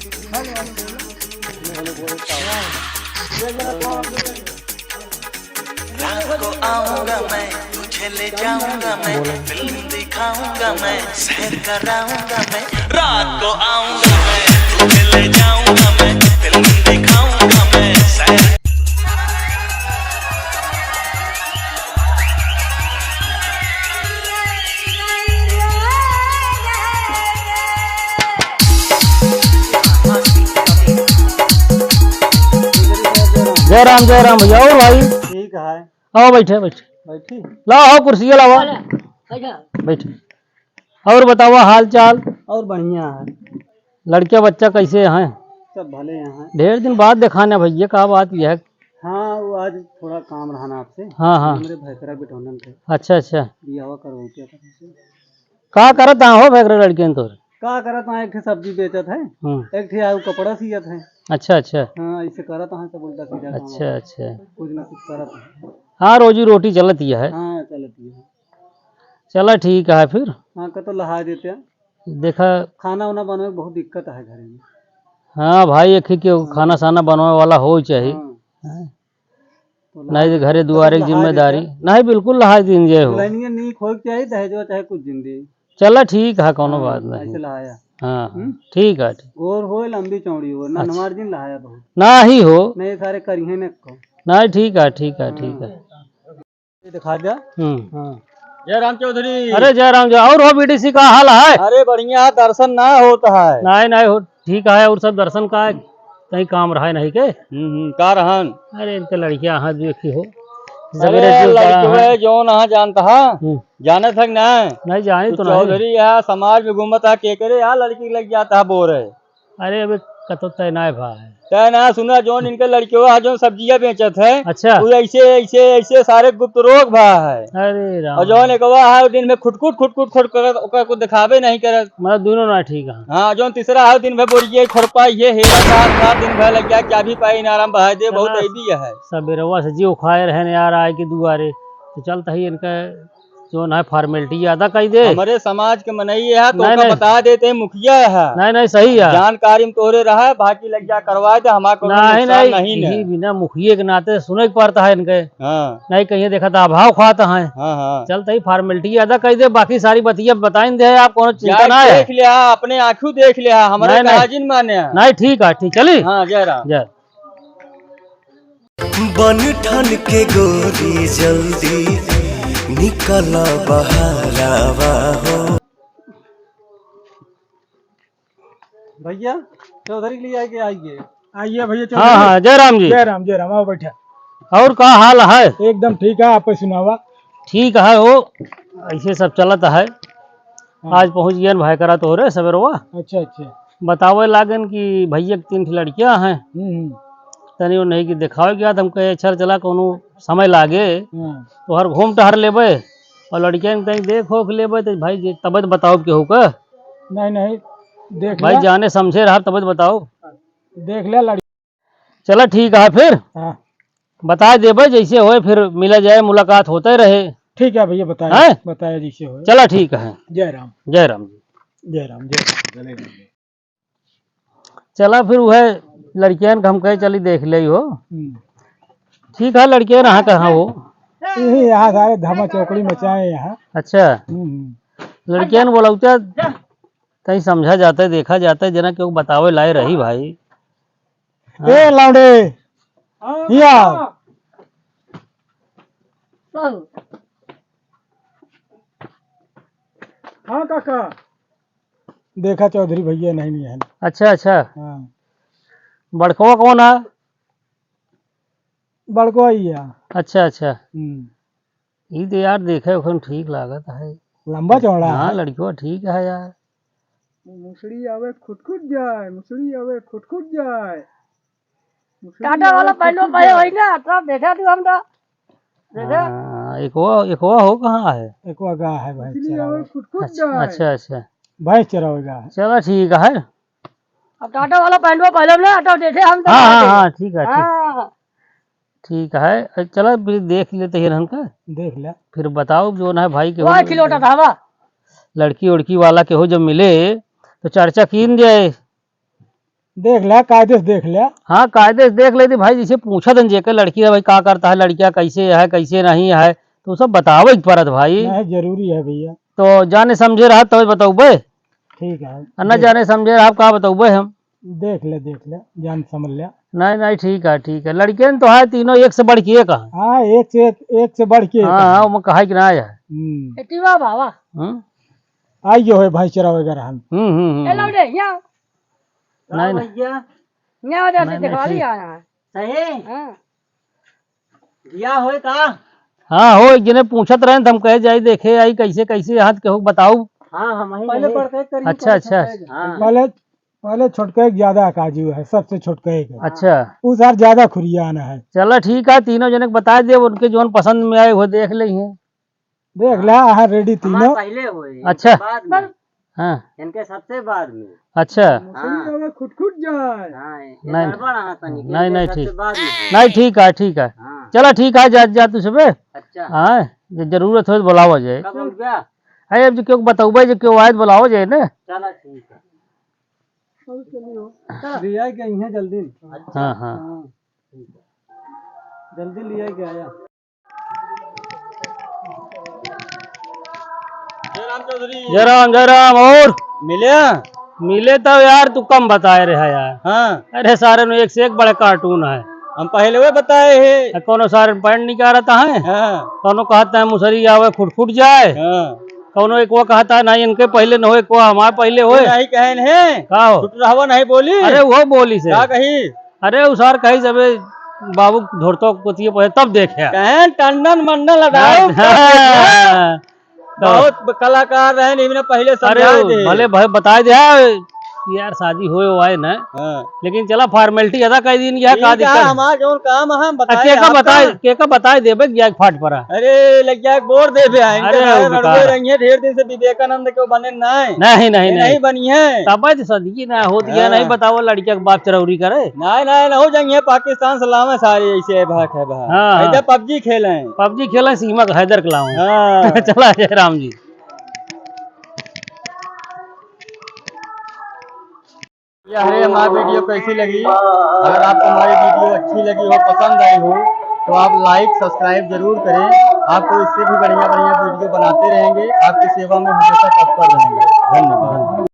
रात को आऊंगा मैं, तुझे ले जाऊंगा मैं, फिल्म दिखाऊंगा मैं, सैर कराऊंगा मैं। रात को आऊंगा मैं, तुझे ले जाऊंगा मैं, फिल्म दिखाऊंगा मैं, सैर। जय राम भैया। और भाई ठीक है। आओ बैठे बैठे बैठी लाओ आओ कुर्सी लाओ बैठे। और बताओ हाल चाल। और बढ़िया है। लड़के बच्चा कैसे हैं? सब भले यहाँ। ढेर दिन बाद दिखाने भैया, का बात यह है? हाँ वो आज थोड़ा काम रहा ना आपसे। हाँ हाँ। मेरे भैकरा बिठौनन थे। अच्छा अच्छा। बियाह करो क्या करे। का करत हो भैकरे लड़के ने? तो का करत है, एक ठे सब्जी बेचत है, एक ठे आउ कपड़ा सियत है। अच्छा अच्छा। हाँ ऐसे करत है, सब उल्टा सीधा काम है। अच्छा अच्छा। कुछ ना कुछ करत है। हाँ रोजी रोटी चलती है। हाँ चलती है। चला ठीक है फिर। हाँ का तो लहा देते हैं। देखा खाना वाना बनाने में बहुत दिक्कत है घर में। हाँ भाई, एक ही के खाना साना बनवाने वाला हो चाहिए। हाँ। नहीं तो घरे दुआरे की जिम्मेदारी नहीं, बिल्कुल लहाज दिन जे हो। दुल्हनिया नी खोल चाहिए दहेजवा चाहे कुछ जिंदगी। चला ठीक है, कोनो बात नहीं। ऐसे लहाया। हाँ ठीक है। गोर हो लंबी चौड़ी हो ना, नमार दिन लहाया बहुत ना ही हो नहीं सारे करिए ने को नहीं। ठीक है ठीक है ठीक है। दिखा जा। हाँ। जय राम चौधरी। अरे जय राम जय। और हो बीडीसी का हाल है? अरे बढ़िया, दर्शन ना होता है। नहीं नहीं हो ठीक है। और सब दर्शन का है, कहीं काम रहा है नहीं के? का रहन। अरे इनके लड़कियां हाँ देखी हो। अरे लड़के जो ना जानता है, जाने तक ना नहीं जानी तो चौधरी यहाँ समाज में घूमता है, के करे यहाँ लड़की लग जाता है बोर है। अरे अबे कतो तैनाय भाई तय ना सुना जोन इनके लड़के जो सब्जियां बेचत है। अच्छा। वो ऐसे ऐसे ऐसे सारे गुप्त रोग भा है। अरे राम। और जो ने कहा है दिन में खुटकुट खुटकुट खुट कर ओकर को दिखावे नहीं करत। मतलब दोनों ना ठीक है। हाँ जो तीसरा है दिन भर बोरिए खुरपा ये हेरा का दिन भर लग गया, क्या भी पाई नाराम बहा दे, बहुत ऐबी है। सबेरवा से जीव खाए रहे यार आए के दुआरे, तो चलता ही इनका जो ना फॉर्मेलिटी ज्यादा कही दे। हमारे समाज के मनई है तो नहीं, बता देते हैं मुखिया है। नहीं नहीं सही है। जानकारी में तोरे रहा है, बाकी लग जा करवा दे, हमारा नहीं बिना मुखिया के नाते सुने के पड़ता है इनके। हाँ। नहीं कहीं देखा था अभाव खाता है। हाँ हाँ। चलता ही फॉर्मेलिटी ज्यादा कही दे, बाकी सारी बतिया बताइन दे। आप कौन चिंता ना है, देख लिया अपने आंखों देख लिया, हमारे काजिन माने नहीं ठीक है ठीक चली। हाँ जय राम जय। बन ठन के गोरी जल्दी निकल बहरावा हो। भैया चौधरी ले आके आइए। आइए भैया। हाँ हाँ जय राम जी। जय राम आओ बैठा। और का हाल है? एकदम ठीक है, आप सुनावा। ठीक है वो ऐसे सब चलता है। आज पहुंच गया भाई करा तो हो रहे सवेरवा। अच्छा अच्छा। बतावे लागन कि भैया की 3 लड़कियां हैं, तनी वो नहीं कि दिखावे गया हम कहे अच्छा चला कोनो समय लागे तो हर घूम टहर लेबे और लड़कियन कहीं देख लेबे तो भाई तबियत बताओ केहू का। नहीं नहीं देख भाई जाने समझे रहा तबियत बताओ। देख लिया लड़की। चला ठीक है फिर। हाँ। बता देबे जैसे होए, फिर मिला जाए, मुलाकात होते रहे। ठीक है भैया बताया बताया जैसे हो। चला ठीक है। जय राम। जय राम जी। जय राम जय राम। चला फिर वह लड़कियन हम कहे चली देख ले हो। ठीक है लड़कियन यहाँ कहाँ हो? यहाँ सारे धमा चौकड़ी मचाए यहाँ। अच्छा लड़कियन बोलौते कहीं समझा जाता है, देखा जाता है, जना क्यों बतावे लाए रही भाई। ए लौंडे या हाँ काका देखा चौधरी भैया नहीं है। अच्छा अच्छा। हाँ। बड़कवा कौन है? बड़को ही। अच्छा अच्छा। ये तो यार देखे उखन ठीक लागत है, लंबा चौड़ा। हाँ लड़कियों ठीक है यार। मुसड़ी आवे खुटखुट जाए, मुसड़ी आवे खुटखुट जाए। टाटा वाला पहलो पाए वही ना, तब देखा तू हम तो देखा। एक वो हो कहाँ है? एक वो गा है भाई खुटखुट जाए। अच्छा अच्छा भाई चरावेगा। चलो ठीक है। अब टाटा वाला पहलो पहले ना तो देखे हम तो। हाँ हाँ ठीक है हाँ ठीक है। चलो फिर देख लेते हैं इनका। देख लिया फिर बताओ जो ना है भाई के वो खिलौटा था हवा लड़की उड़की वाला के हो जब मिले तो चर्चा कीन जाए। देख लिया, कायदे से देख लिया। हाँ कायदे से देख लेती भाई, जिसे पूछा था जेकर लड़की है भाई का करता है, लड़किया कैसे है कैसे नहीं है, तो सब बतावे के पड़त भाई। नहीं, जरूरी है भैया। तो जाने समझे रहा तो बताऊबे, ठीक है, न जाने समझे रहा का बताऊबे हम। देख ले जान समझ लिया। नहीं नहीं ठीक है, लड़कियन तो है तीनों एक से बढ़ के एक है। हाँ, एक से बढ़ के एक हाँ है। हाँ वो कहा कि ना है। एटीवा बाबा आइयो है भाईचारा वगैरह हम। ए लौटे यहाँ नहीं नहीं भैया यहाँ जाते नहीं, दिखा ठीक। लिया यहाँ। सही हाँ या होए का। हाँ हो एक जने पूछत रहे हम कहे जाई देखे आई कैसे कैसे हाथ केहू बताऊ। हाँ हम ही पहले नहीं। पढ़ते करिए, अच्छा अच्छा हाँ पहले छोटका एक ज्यादा काजू है, सबसे छोटका एक है। अच्छा उस यार ज्यादा खुरियाना है। चलो ठीक है, तीनों जने को बता दे, उनके जो पसंद में आए वो देख लेंगे। देख लिया, हाँ रेडी हमारे तीनों। पहले हुए अच्छा। बाद में, हाँ इनके सबसे बाद में। अच्छा हाँ खुद जाए। हाँ ये नहीं, गड़बड़ रहा था नहीं, नहीं, नहीं, सबसे ठीक। बाद में हुए। नहीं ठीक है हाँ चलो ठीक है, जा तू सबे। अच्छा हाँ जो जरूरत हो तो बुलाओ जाए। कब हो गया। अरे अब जो क्यों बताऊबे जो क्यों आए तो बुलाओ जाए ना। चलो ठीक है। लिया गई है जल्दी। हाँ हाँ जल्दी लिया गया। राम चौधरी जय राम और मिले। मिले तो यार तू कम बताए रहा यार। हाँ अरे सारे में एक से एक बड़े कार्टून है। हम पहले वो बताए है। कोनो सारे में पैंट नहीं कह रहा है, हाँ कोनो कहता है मुसरी आवे फुट जाए, हाँ कोनो एक वो कहता है नहीं इनके पहले न होए को हमारे पहले होए। नहीं कहन है का हो? छुट रहा नहीं बोली। अरे वो बोली से क्या कही अरे उसार कही जब बाबू धोरतो कुतिये पहे तब देखे। कहें टंडन मंडन लगाओ। हाँ, बहुत कलाकार रहे नहीं मैंने पहले अरे समझा दे। भले भाई बताए दे यार शादी होए वो आए ना, हाँ लेकिन चला फॉर्मेलिटी अदा कर दिन या का ठीक है, दिक्कत। हमारा जो काम है हम बताए के का आपका। बताए देबे क्या फाट पड़ा। अरे लग जाए बोर दे भी आए अरे वो बेकार। रही ढेर दिन से विवेकानंद के बने नहीं नहीं नहीं नहीं नहीं बनी है। तब तो सदगी ना होती है, हाँ। नहीं बताओ लड़किया के बाप चरौरी करे। नहीं नहीं न हो जाएंगे पाकिस्तान सलाम है सारे ऐसे भाग है भाग। हाँ, हाँ। इधर पबजी खेले। पबजी खेला सीमा का हैदर खिलाऊं। हाँ चला जय राम जी। ये हरे हमारी वीडियो कैसी लगी। अगर आपको हमारी वीडियो अच्छी लगी हो, पसंद आई हो, तो आप लाइक सब्सक्राइब जरूर करें। आपको इससे भी बढ़िया बढ़िया वीडियो बनाते रहेंगे, आपकी सेवा में हमेशा तत्पर रहेंगे। धन्यवाद।